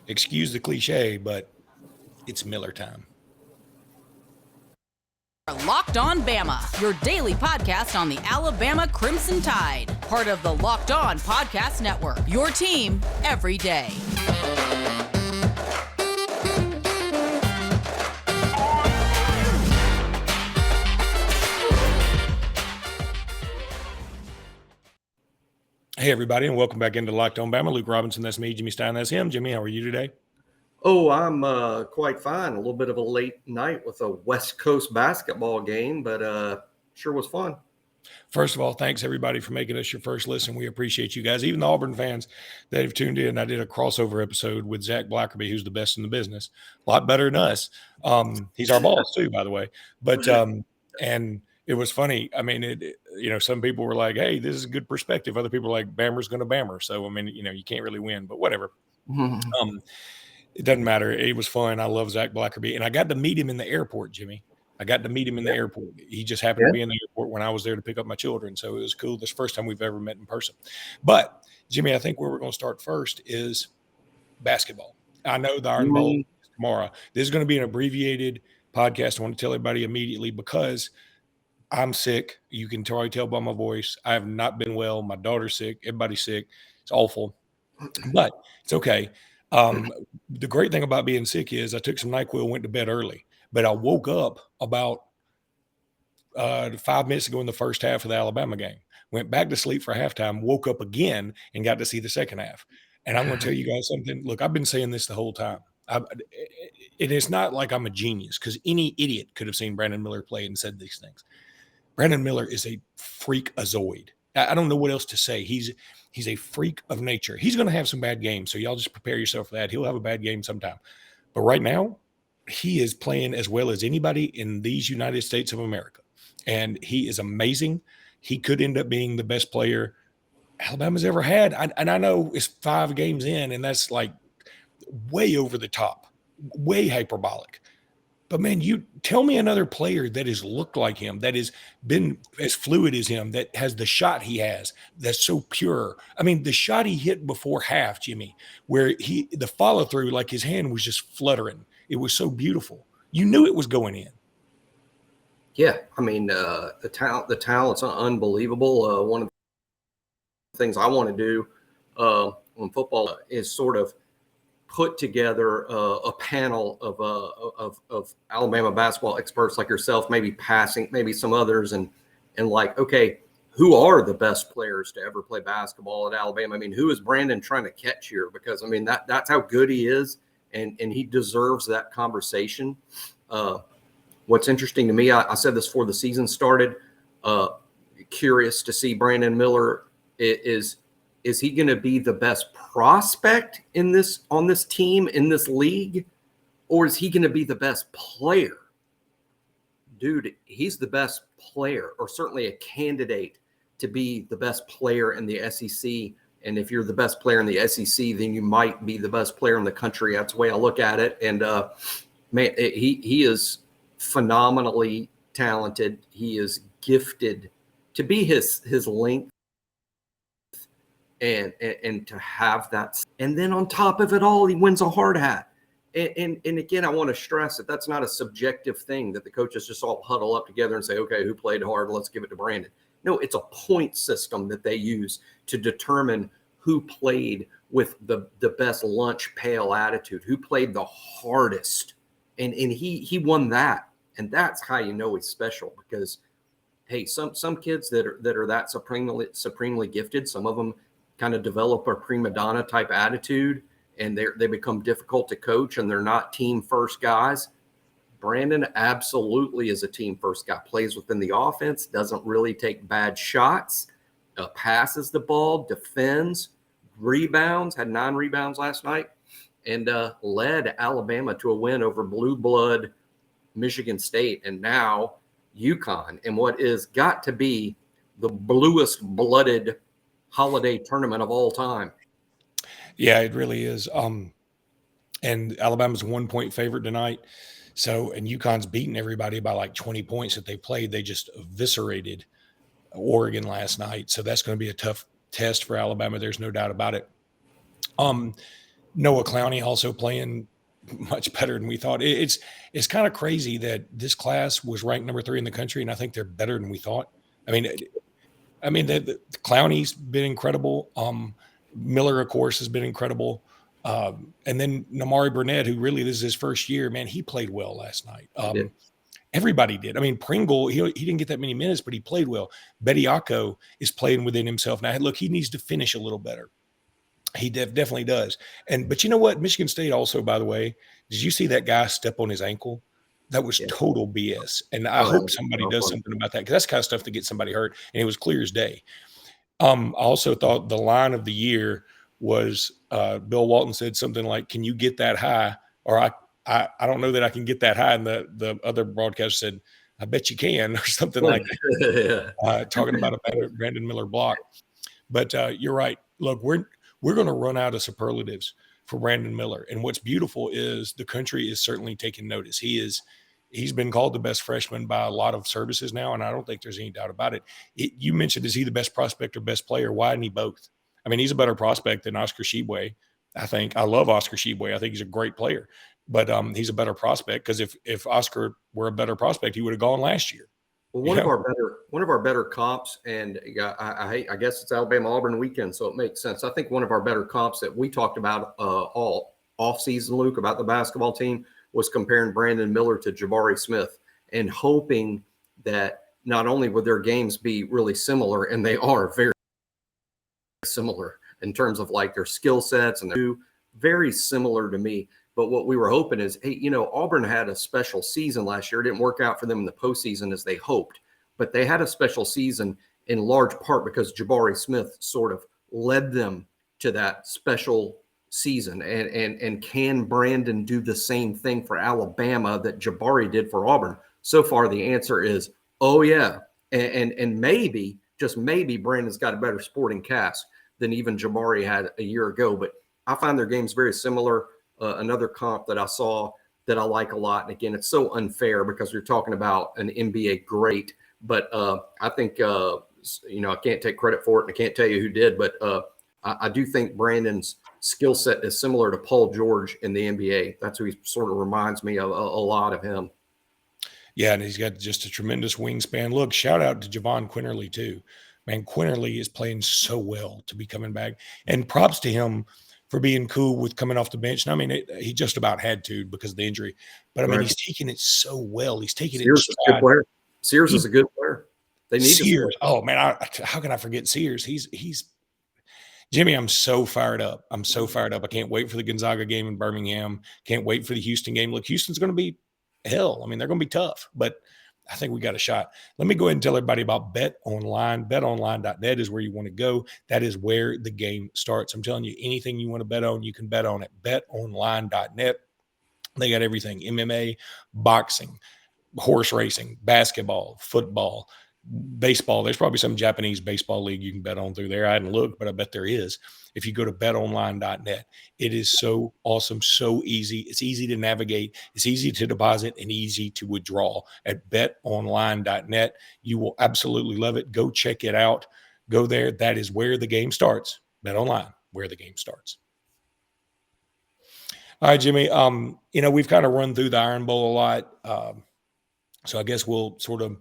excuse the cliche, but it's Miller time. Locked On Bama, your daily podcast on the Alabama Crimson Tide. Part of the Locked On Podcast Network, your team every day. Hey, everybody, and welcome back into Locked On Bama. Luke Robinson, that's me. Jimmy Stein, that's him. Jimmy, how are you today? Oh, I'm quite fine. A little bit of a late night with a West Coast basketball game, but sure was fun. First of all, thanks, everybody, for making us your first listen. We appreciate you guys, even the Auburn fans that have tuned in. I did a crossover episode with Zach Blackerby, who's the best in the business. A lot better than us. He's our boss, too, by the way. But and it was funny. I mean, some people were like, hey, this is a good perspective. Other people were like, Bammer's going to Bammer. So, I mean, you can't really win, but whatever. It doesn't matter. It was fun. I love Zach Blackerby. And I got to meet him in the airport, Jimmy. I got to meet him in the airport. He just happened to be in the airport when I was there to pick up my children. So it was cool. This is the first time we've ever met in person. But, Jimmy, I think where we're going to start first is basketball. I know the Iron Bowl is tomorrow. This is going to be an abbreviated podcast. I want to tell everybody immediately because I'm sick. You can probably tell by my voice. I have not been well. My daughter's sick. Everybody's sick. It's awful. But it's okay. The great thing about being sick is I took some NyQuil, went to bed early, but I woke up about 5 minutes ago in the first half of the Alabama game, went back to sleep for halftime, woke up again and got to see the second half. And I'm going to tell you guys something. Look, I've been saying this the whole time. It is not like I'm a genius because any idiot could have seen Brandon Miller play and said these things. Brandon Miller is a freakazoid. I don't know what else to say. He's a freak of nature. He's going to have some bad games, so y'all just prepare yourself for that. He'll have a bad game sometime. But right now, he is playing as well as anybody in these United States of America. And he is amazing. He could end up being the best player Alabama's ever had. And I know it's 5 games in, and that's like way over the top, way hyperbolic. But, man, you tell me another player that has looked like him, that has been as fluid as him, that has the shot he has, that's so pure. I mean, the shot he hit before half, Jimmy, where the follow-through, like his hand was just fluttering. It was so beautiful. You knew it was going in. Yeah, I mean, the talent's unbelievable. One of the things I want to do on football is sort of put together a panel of Alabama basketball experts like yourself, maybe passing, maybe some others, and like, okay, who are the best players to ever play basketball at Alabama? I mean, who is Brandon trying to catch here? Because I mean, that's how good he is, and he deserves that conversation. What's interesting to me, I said this before the season started. Curious to see Brandon Miller is he going to be the best prospect on this team, in this league, or is he going to be the best player? Dude, he's the best player, or certainly a candidate to be the best player in the SEC. And if you're the best player in the SEC, then you might be the best player in the country. That's the way I look at it. And man, he is phenomenally talented. He is gifted to be his length. And to have that, and then on top of it all, he wins a hard hat. And again, I want to stress that that's not a subjective thing that the coaches just all huddle up together and say, okay, who played hard? Let's give it to Brandon. No, it's a point system that they use to determine who played with the best lunch pail attitude, who played the hardest. And he won that. And that's how you know he's special, because hey, some kids that are that supremely gifted, some of them kind of develop a prima donna type attitude, and they become difficult to coach, and they're not team first guys. Brandon absolutely is a team first guy, plays within the offense, doesn't really take bad shots, passes the ball, defends, rebounds, had 9 rebounds last night, and led Alabama to a win over blue blood Michigan State, and now UConn, in what is got to be the bluest blooded holiday tournament of all time. Yeah, it really is. And Alabama's a 1-point favorite tonight. So, and UConn's beaten everybody by like 20 points that they played. They just eviscerated Oregon last night. So that's going to be a tough test for Alabama. There's no doubt about it. Noah Clowney also playing much better than we thought. It's kind of crazy that this class was ranked number 3 in the country, and I think they're better than we thought. I mean, the Clowney's been incredible. Miller, of course, has been incredible. And then Namari Burnett, who really this is his first year, man, he played well last night. Everybody did. I mean, Pringle, he didn't get that many minutes, but he played well. Bediako is playing within himself. Now, look, he needs to finish a little better. He definitely does. But you know what? Michigan State also, by the way, did you see that guy step on his ankle? That was total BS. And I hope somebody does something about that, because that's the kind of stuff that gets somebody hurt. And it was clear as day. I also thought the line of the year was Bill Walton said something like, "Can you get that high?" Or I don't know that I can get that high. And the other broadcaster said, "I bet you can," or something like that, talking about a Brandon Miller block. But you're right. Look, we're going to run out of superlatives for Brandon Miller. And what's beautiful is the country is certainly taking notice. He's been called the best freshman by a lot of services now, and I don't think there's any doubt about it. You mentioned, is he the best prospect or best player? Why isn't he both? I mean, he's a better prospect than Oscar Tshiebwe. I think I love Oscar Tshiebwe. I think he's a great player, but he's a better prospect, because if Oscar were a better prospect, he would have gone last year. Well, one of our better comps, and I guess it's Alabama Auburn weekend, so it makes sense. I think one of our better comps that we talked about all off season, Luke, about the basketball team was comparing Brandon Miller to Jabari Smith, and hoping that not only would their games be really similar, and they are very similar in terms of like their skill sets, and they're very similar to me. But what we were hoping is, hey, Auburn had a special season last year. It didn't work out for them in the postseason as they hoped, but they had a special season in large part because Jabari Smith sort of led them to that special season. And can Brandon do the same thing for Alabama that Jabari did for Auburn? So far, the answer is, oh yeah. And maybe, just maybe, Brandon's got a better sporting cast than even Jabari had a year ago. But I find their games very similar. Another comp that I saw that I like a lot. And again, it's so unfair because we're talking about an NBA great, but I think, I can't take credit for it, and I can't tell you who did, but I do think Brandon's skill set is similar to Paul George in the NBA. That's who he sort of reminds me of, a lot of him. Yeah, and he's got just a tremendous wingspan. Look, shout out to Javon Quinterly too. Man, Quinterly is playing so well to be coming back. And props to him for being cool with coming off the bench. And I mean, he just about had to because of the injury. But I mean, he's taking it so well. He's taking Sears it. Is a good player. Sears is a good player. They need Sears. Oh man, how can I forget Sears? He's Jimmy. I'm so fired up. I'm so fired up. I can't wait for the Gonzaga game in Birmingham. Can't wait for the Houston game. Look, Houston's going to be hell. I mean, they're going to be tough, but I think we got a shot. Let me go ahead and tell everybody about Bet Online. BetOnline.net is where you want to go. That is where the game starts. I'm telling you, anything you want to bet on, you can bet on at BetOnline.net. They got everything: MMA, boxing, horse racing, basketball, football, baseball. There's probably some Japanese baseball league you can bet on through there. I hadn't looked, but I bet there is. If you go to betonline.net, it is so awesome, so easy. It's easy to navigate. It's easy to deposit and easy to withdraw at betonline.net. You will absolutely love it. Go check it out. Go there. That is where the game starts. BetOnline, where the game starts. All right, Jimmy. We've kind of run through the Iron Bowl a lot. So I guess we'll sort of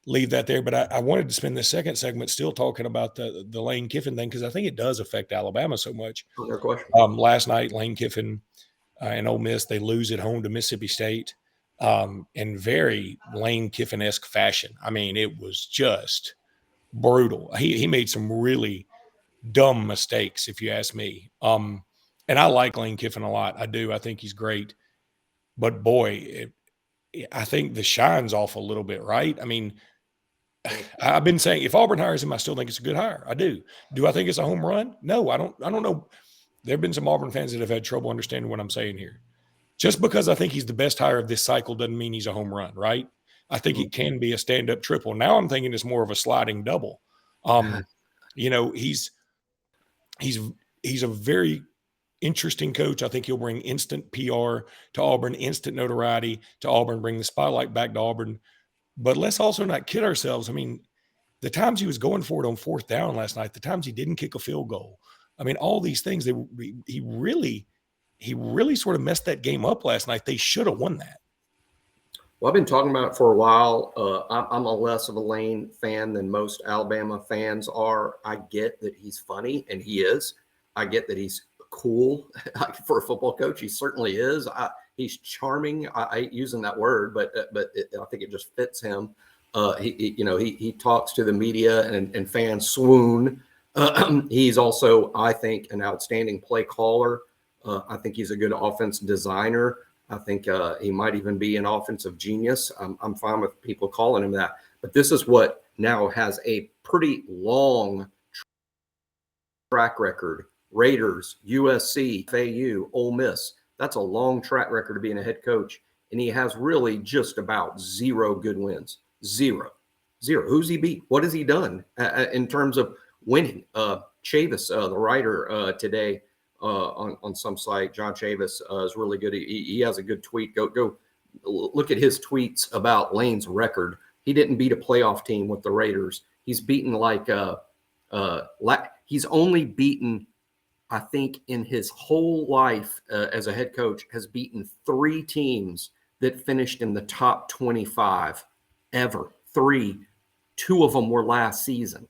leave that there. But I wanted to spend the second segment still talking about the Lane Kiffin thing, because I think it does affect Alabama so much. No question. Last night, Lane Kiffin and Ole Miss, they lose at home to Mississippi State in very Lane Kiffin-esque fashion. I mean, it was just brutal. He made some really dumb mistakes, if you ask me. And I like Lane Kiffin a lot. I do. I think he's great. But boy, I think the shine's off a little bit, right? I mean, I've been saying if Auburn hires him, I still think it's a good hire. I do. Do I think it's a home run? No, I don't know. There have been some Auburn fans that have had trouble understanding what I'm saying here. Just because I think he's the best hire of this cycle doesn't mean he's a home run, right? I think it can be a stand-up triple. Now I'm thinking it's more of a sliding double. He's a very interesting coach. I think he'll bring instant PR to Auburn, instant notoriety to Auburn, bring the spotlight back to Auburn. But let's also not kid ourselves. I mean, the times he was going for it on fourth down last night, the times he didn't kick a field goal. I mean, all these things, he really he really sort of messed that game up last night. They should have won that. Well, I've been talking about it for a while. I'm a less of a Lane fan than most Alabama fans are. I get that he's funny, and he is. I get that he's cool for a football coach. He certainly is. He's charming. I hate using that word, but I think it just fits him. He talks to the media, and fans swoon. He's also, I think, an outstanding play caller. I think he's a good offense designer. I think he might even be an offensive genius. I'm fine with people calling him that. But this is what now has a pretty long track record. Raiders, USC, FAU, Ole Miss. That's a long track record of being a head coach. And he has really just about 0 good wins. Zero. Who's he beat? What has he done in terms of winning? Chavis, the writer today, on some site, John Chavis is really good. He has a good tweet. Go look at his tweets about Lane's record. He didn't beat a playoff team with the Raiders. He's beaten he's only beaten, I think, in his whole life as a head coach, has beaten 3 teams that finished in the top 25 ever. 3. 2 of them were last season,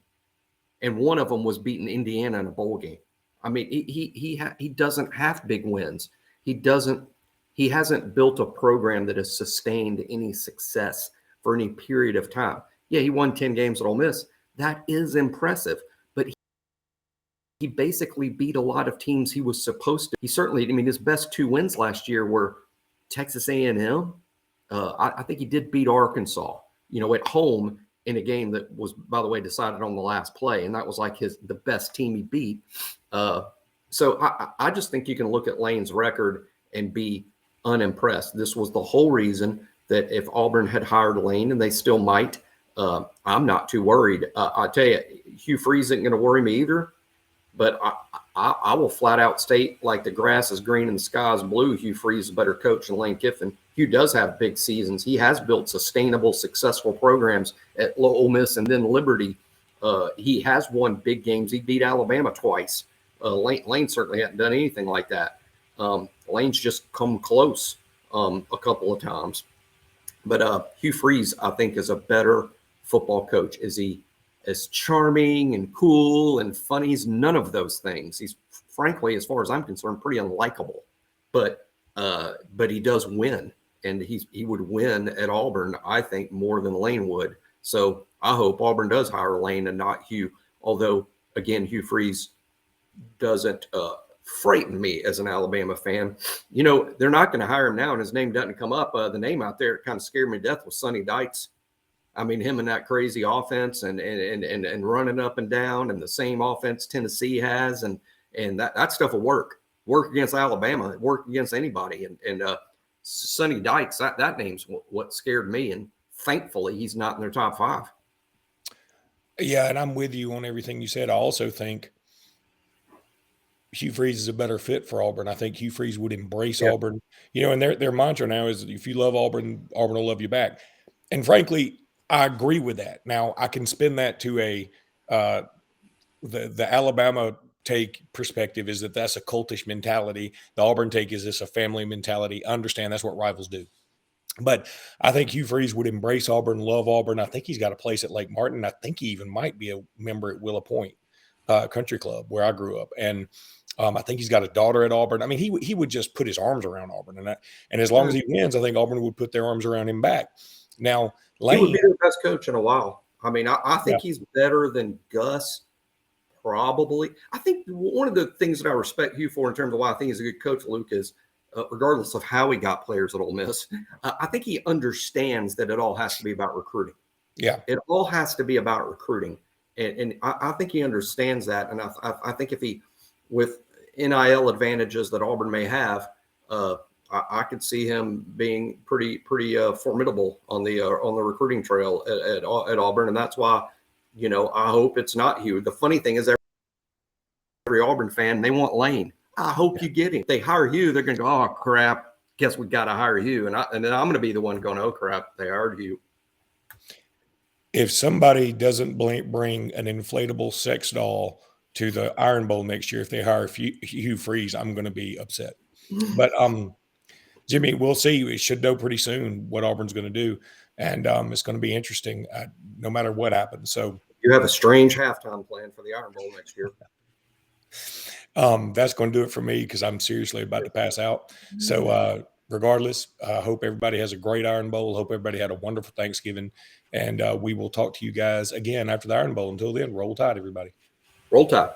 and one of them was beating Indiana in a bowl game. I mean, he doesn't have big wins. He hasn't built a program that has sustained any success for any period of time. Yeah, he won 10 games at Ole Miss. That is impressive, but he basically beat a lot of teams he was supposed to. He certainly, his best 2 wins last year were Texas A&M. I think he did beat Arkansas, at home in a game that was, by the way, decided on the last play. And that was like the best team he beat. So I just think you can look at Lane's record and be unimpressed. This was the whole reason that if Auburn had hired Lane, and they still might, I'm not too worried. I tell you, Hugh Freeze isn't going to worry me either. But I will flat out state, like the grass is green and the sky is blue, Hugh Freeze is a better coach than Lane Kiffin. Hugh does have big seasons. He has built sustainable, successful programs at Ole Miss and then Liberty. He has won big games. He beat Alabama twice. Lane certainly hadn't done anything like that. Lane's just come close a couple of times. But Hugh Freeze, I think, is a better football coach. Is he as charming and cool and funny? He's none of those things. He's, frankly, as far as I'm concerned, pretty unlikable. But he does win, and he would win at Auburn, I think, more than Lane would. So I hope Auburn does hire Lane and not Hugh. Although, again, Hugh Freeze doesn't frighten me as an Alabama fan. They're not going to hire him now, and his name doesn't come up. The name out there kind of scared me to death was Sonny Dykes. Him and that crazy offense and running up and down, and the same offense Tennessee has, and that stuff will work against Alabama, work against anybody. And Sonny Dykes, that name's what scared me, and thankfully he's not in their top 5. Yeah, and I'm with you on everything you said. I also think Hugh Freeze is a better fit for Auburn. I think Hugh Freeze would embrace Auburn. And their mantra now is, if you love Auburn, Auburn will love you back. And frankly, I agree with that. Now, I can spin that to the Alabama take perspective is that's a cultish mentality. The Auburn take is this a family mentality. I understand that's what rivals do. But I think Hugh Freeze would embrace Auburn, love Auburn. I think he's got a place at Lake Martin. I think he even might be a member at Willow Point Country Club, where I grew up. And I think he's got a daughter at Auburn. He would just put his arms around Auburn. And as long as he wins, I think Auburn would put their arms around him back. Now, Lane, he would be the best coach in a while. I think he's better than Gus, probably. I think one of the things that I respect Hugh for in terms of why I think he's a good coach, Luke, is regardless of how he got players at Ole Miss, I think he understands that it all has to be about recruiting. Yeah. It all has to be about recruiting. And I think he understands that. And I think if he, with NIL advantages that Auburn may have, I could see him being pretty formidable on the recruiting trail at Auburn, and that's why, I hope it's not Hugh. The funny thing is, every Auburn fan, they want Lane. I hope you get him. If they hire Hugh, they're going to go, oh crap, guess we got to hire Hugh, and then I'm going to be the one going, oh crap, they hired Hugh. If somebody doesn't bring an inflatable sex doll to the Iron Bowl next year, if they hire Hugh Freeze, I'm going to be upset. But Jimmy, we'll see. We should know pretty soon what Auburn's going to do, and it's going to be interesting no matter what happens. So You have a strange halftime plan for the Iron Bowl next year. that's going to do it for me because I'm seriously about to pass out. So regardless, I hope everybody has a great Iron Bowl. Hope everybody had a wonderful Thanksgiving, and we will talk to you guys again after the Iron Bowl. Until then, roll tide, everybody. Roll Tide.